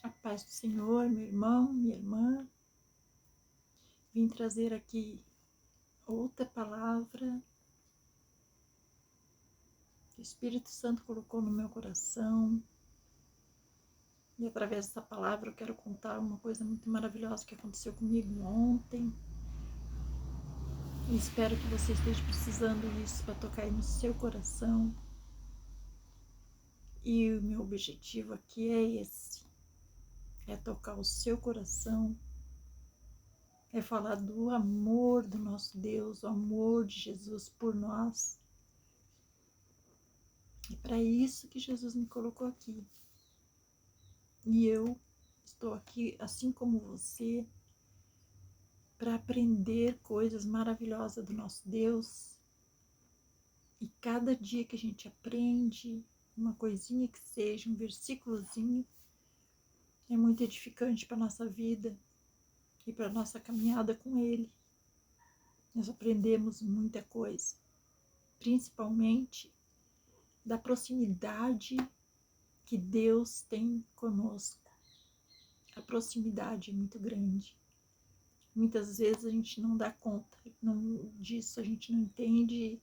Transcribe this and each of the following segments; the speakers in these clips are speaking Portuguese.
A paz do Senhor, meu irmão, minha irmã. Vim trazer aqui outra palavra que o Espírito Santo colocou no meu coração. E através dessa palavra eu quero contar uma coisa muito maravilhosa que aconteceu comigo ontem. E espero que você esteja precisando disso para tocar aí no seu coração. E o meu objetivo aqui é esse. É tocar o seu coração. É falar do amor do nosso Deus, o amor de Jesus por nós. É para isso que Jesus me colocou aqui. E eu estou aqui, assim como você, para aprender coisas maravilhosas do nosso Deus. E cada dia que a gente aprende uma coisinha que seja, um versículozinho, é muito edificante para a nossa vida e para a nossa caminhada com Ele. Nós aprendemos muita coisa, principalmente da proximidade que Deus tem conosco. A proximidade é muito grande. Muitas vezes a gente não dá conta disso, a gente não entende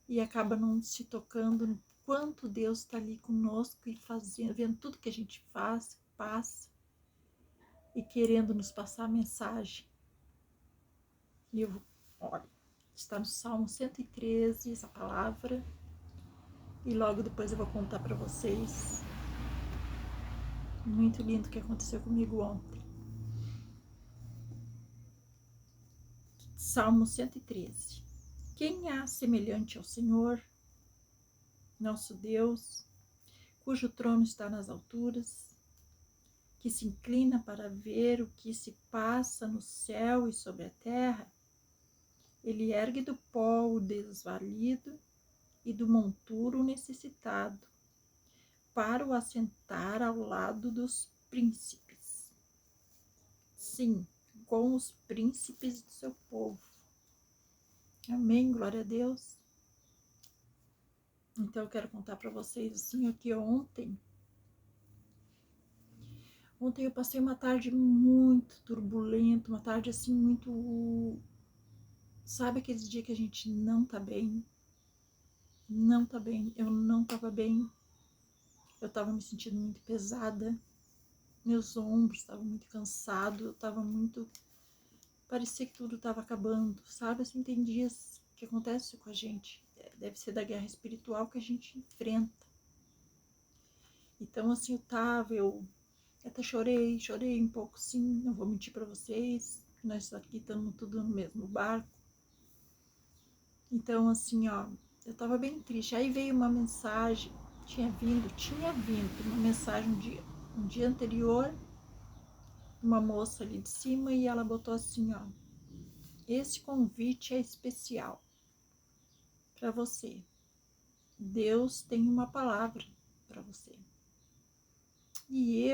e acaba não se tocando no quanto Deus está ali conosco e fazendo, vendo tudo que a gente faz, passa e querendo nos passar a mensagem. E olha, está no Salmo 113, essa palavra, e logo depois eu vou contar para vocês. Muito lindo o que aconteceu comigo ontem. Salmo 113. Quem há semelhante ao Senhor, nosso Deus, cujo trono está nas alturas, que se inclina para ver o que se passa no céu e sobre a terra? Ele ergue do pó o desvalido e do monturo o necessitado, para o assentar ao lado dos príncipes. Sim, com os príncipes do seu povo. Amém, glória a Deus. Então eu quero contar para vocês assim, aqui ontem eu passei uma tarde muito turbulenta, uma tarde assim muito... Sabe aqueles dias que a gente não tá bem? Não tá bem, eu não tava bem. Eu tava me sentindo muito pesada. Meus ombros estavam muito cansados, eu tava muito... Parecia que tudo tava acabando, sabe? Assim, tem dias que acontece com a gente. Deve ser da guerra espiritual que a gente enfrenta. Então assim, eu até chorei um pouco, sim, não vou mentir para vocês, nós aqui estamos tudo no mesmo barco. Então assim, eu tava bem triste. Aí veio uma mensagem, tinha vindo uma mensagem um dia anterior, uma moça ali de cima, e ela botou assim, esse convite é especial para você. Deus tem uma palavra para você. E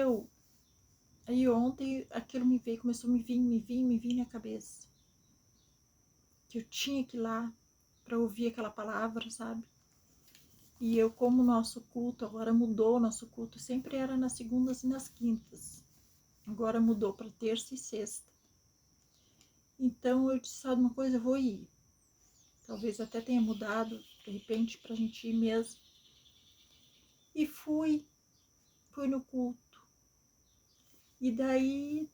aí ontem aquilo começou a me vir na cabeça. Que eu tinha que ir lá para ouvir aquela palavra, sabe? E eu, como o nosso culto agora mudou, o nosso culto sempre era nas segundas e nas quintas. Agora mudou para terça e sexta. Então eu disse, sabe uma coisa, eu vou ir. Talvez até tenha mudado, de repente, para a gente ir mesmo. E fui no culto. E daí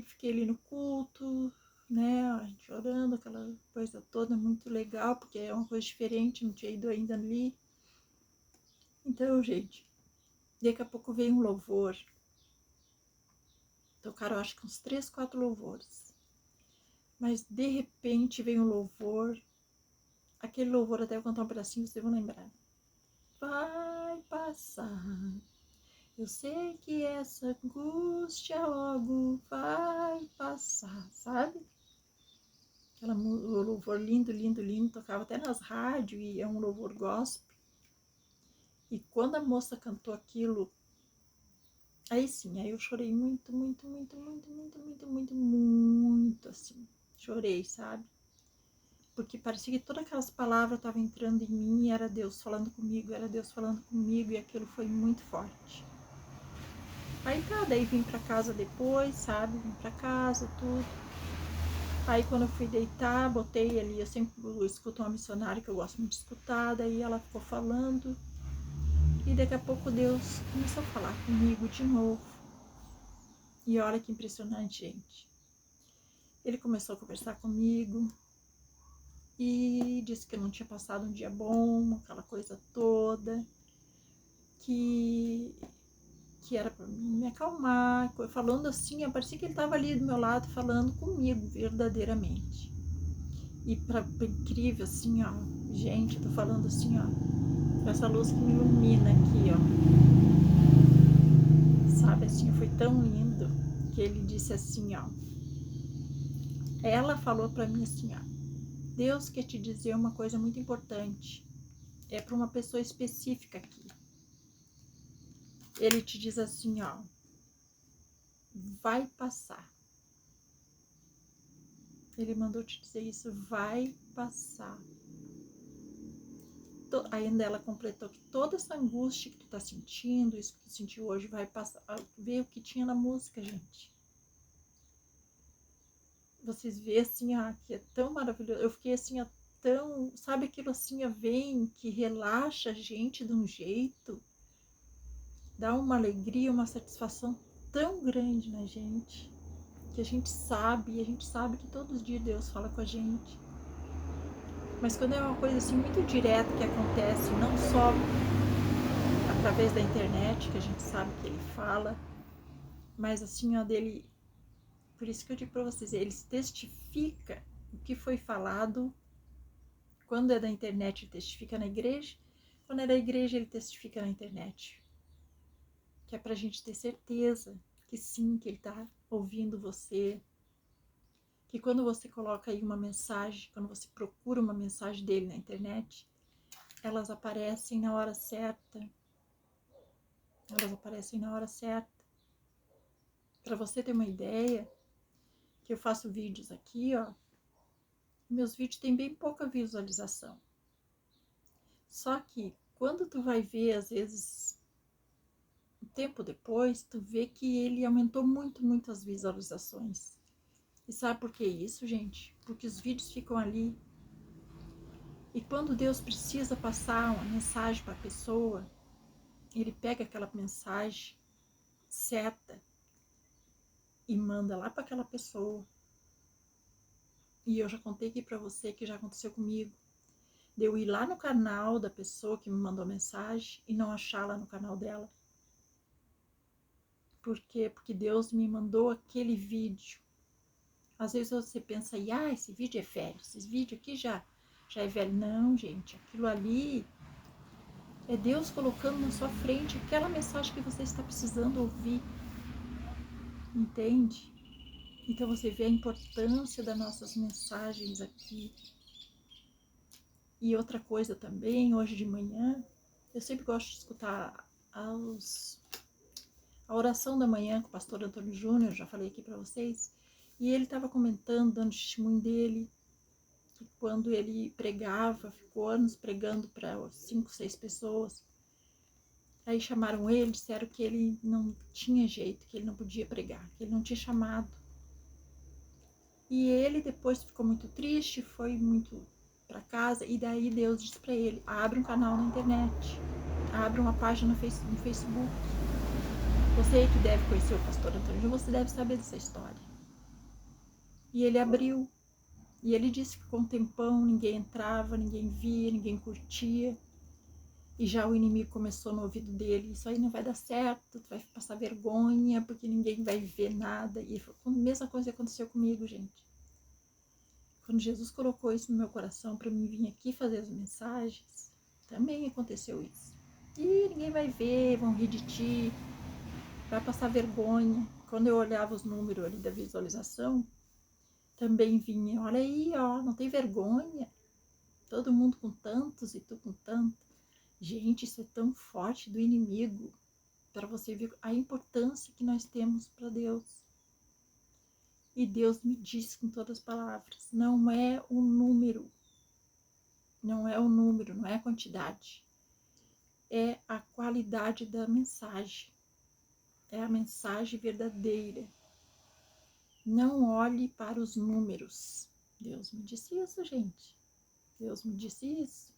fiquei ali no culto, né, a gente orando, aquela coisa toda muito legal, porque é uma coisa diferente, não tinha ido ainda ali. Então, gente, daqui a pouco veio um louvor. Tocaram, acho que uns 3, 4 louvores. Mas, de repente, veio um louvor. Aquele louvor, até eu cantar um pedacinho, vocês vão lembrar. Vai passar. Eu sei que essa angústia logo vai passar, sabe? O louvor lindo, lindo, lindo. Tocava até nas rádios e é um louvor gospel. E quando a moça cantou aquilo, aí sim, aí eu chorei muito, muito, muito, muito, muito, muito, muito, muito, assim. Chorei, sabe? Porque parecia que todas aquelas palavras estavam entrando em mim e era Deus falando comigo, e aquilo foi muito forte. Aí tá, daí vim pra casa depois, sabe? Vim pra casa, tudo. Aí quando eu fui deitar, botei ali, eu sempre escuto uma missionária que eu gosto muito de escutar, daí ela ficou falando. E daqui a pouco Deus começou a falar comigo de novo. E olha que impressionante, gente. Ele começou a conversar comigo e disse que eu não tinha passado um dia bom, aquela coisa toda, que era para me acalmar, falando assim, parecia que ele estava ali do meu lado falando comigo verdadeiramente. E para incrível assim, ó, gente, tô falando assim, ó, essa luz que me ilumina aqui, ó, sabe assim, foi tão lindo que ele disse assim, ó, ela falou para mim assim, ó, Deus quer te dizer uma coisa muito importante, é para uma pessoa específica aqui. Ele te diz assim, ó, vai passar. Ele mandou te dizer isso, vai passar. Ainda ela completou que toda essa angústia que tu tá sentindo, isso que tu sentiu hoje, vai passar. Vê o que tinha na música, gente. Vocês vê assim, ó, que é tão maravilhoso. Eu fiquei assim, ó, tão, sabe aquilo assim, ó, vem, que relaxa a gente de um jeito, dá uma alegria, uma satisfação tão grande na gente, que a gente sabe que todos os dias Deus fala com a gente. Mas quando é uma coisa assim muito direta que acontece, não só através da internet, que a gente sabe que ele fala, mas assim, ó, dele, por isso que eu digo para vocês, ele testifica o que foi falado. Quando é da internet, ele testifica na igreja. Quando é da igreja, ele testifica na internet. Que é pra gente ter certeza que sim, que ele tá ouvindo você. Que quando você coloca aí uma mensagem, quando você procura uma mensagem dele na internet, elas aparecem na hora certa. Elas aparecem na hora certa. Para você ter uma ideia, que eu faço vídeos aqui, ó. Meus vídeos têm bem pouca visualização. Só que quando tu vai ver, às vezes, um tempo depois, tu vê que ele aumentou muito as visualizações. E sabe por que isso, gente? Porque os vídeos ficam ali. E quando Deus precisa passar uma mensagem para a pessoa, ele pega aquela mensagem certa e manda lá para aquela pessoa. E eu já contei aqui para você que já aconteceu comigo. De eu ir lá no canal da pessoa que me mandou a mensagem e não achar lá no canal dela. Por quê? Porque Deus me mandou aquele vídeo. Às vezes você pensa, esse vídeo é velho, esse vídeo aqui já é velho. Não, gente, aquilo ali é Deus colocando na sua frente aquela mensagem que você está precisando ouvir. Entende? Então você vê a importância das nossas mensagens aqui. E outra coisa também, hoje de manhã, eu sempre gosto de escutar a oração da manhã com o pastor Antônio Júnior, já falei aqui para vocês, e ele estava comentando, dando testemunho dele, que quando ele pregava, ficou anos pregando para 5, 6 pessoas, aí chamaram ele, disseram que ele não tinha jeito, que ele não podia pregar, que ele não tinha chamado. E ele depois ficou muito triste, foi muito para casa, e daí Deus disse para ele, abre um canal na internet, abre uma página no Facebook. Você que deve conhecer o pastor Antônio, você deve saber dessa história. E ele abriu, e ele disse que com um tempão ninguém entrava, ninguém via, ninguém curtia. E já o inimigo começou no ouvido dele, isso aí não vai dar certo, tu vai passar vergonha, porque ninguém vai ver nada. E a mesma coisa aconteceu comigo, gente. Quando Jesus colocou isso no meu coração para mim vir aqui fazer as mensagens, também aconteceu isso. E ninguém vai ver, vão rir de ti, vai passar vergonha. Quando eu olhava os números ali da visualização, também vinha, olha aí, ó, não tem vergonha. Todo mundo com tantos e tu com tanto. Gente, isso é tão forte do inimigo, para você ver a importância que nós temos para Deus. E Deus me diz com todas as palavras, não é o número, não é o número, não é a quantidade, é a qualidade da mensagem. é a mensagem verdadeira. Não olhe para os números. Deus me disse isso, gente. Deus me disse isso.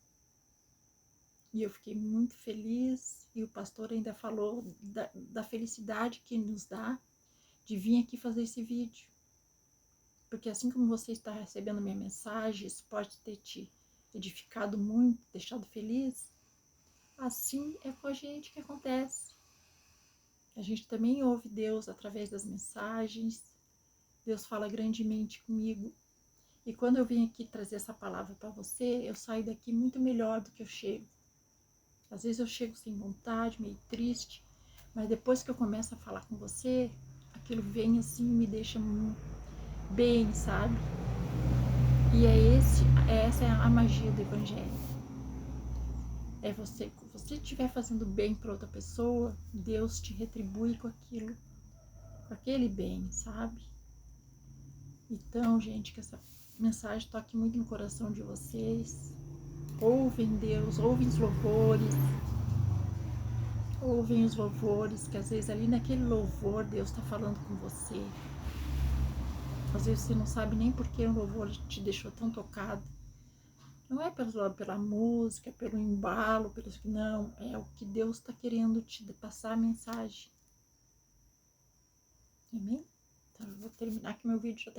E eu fiquei muito feliz. E o pastor ainda falou da felicidade que nos dá de vir aqui fazer esse vídeo. Porque assim como você está recebendo minha mensagem, isso pode ter te edificado muito, deixado feliz. Assim é com a gente que acontece. A gente também ouve Deus através das mensagens. Deus fala grandemente comigo. E quando eu vim aqui trazer essa palavra para você, eu saio daqui muito melhor do que eu chego. Às vezes eu chego sem vontade, meio triste, mas depois que eu começo a falar com você, aquilo vem assim e me deixa bem, sabe? E essa é a magia do Evangelho. É você estiver fazendo bem para outra pessoa, Deus te retribui com aquilo, com aquele bem, sabe? Então, gente, que essa mensagem toque muito no coração de vocês. Ouvem Deus, ouvem os louvores, que às vezes ali naquele louvor Deus está falando com você. Às vezes você não sabe nem por que o louvor te deixou tão tocado. Não é pela música, pelo embalo, não, é o que Deus está querendo te passar a mensagem. Amém? Então eu vou terminar aqui meu vídeo.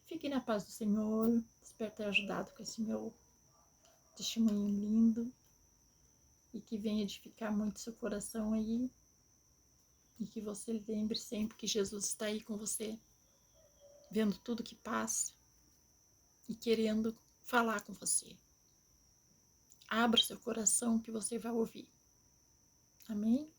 Fique na paz do Senhor. Espero ter ajudado com esse meu testemunho lindo. E que venha edificar muito seu coração aí. E que você lembre sempre que Jesus está aí com você, vendo tudo que passa e querendo falar com você. Abra seu coração que você vai ouvir. Amém?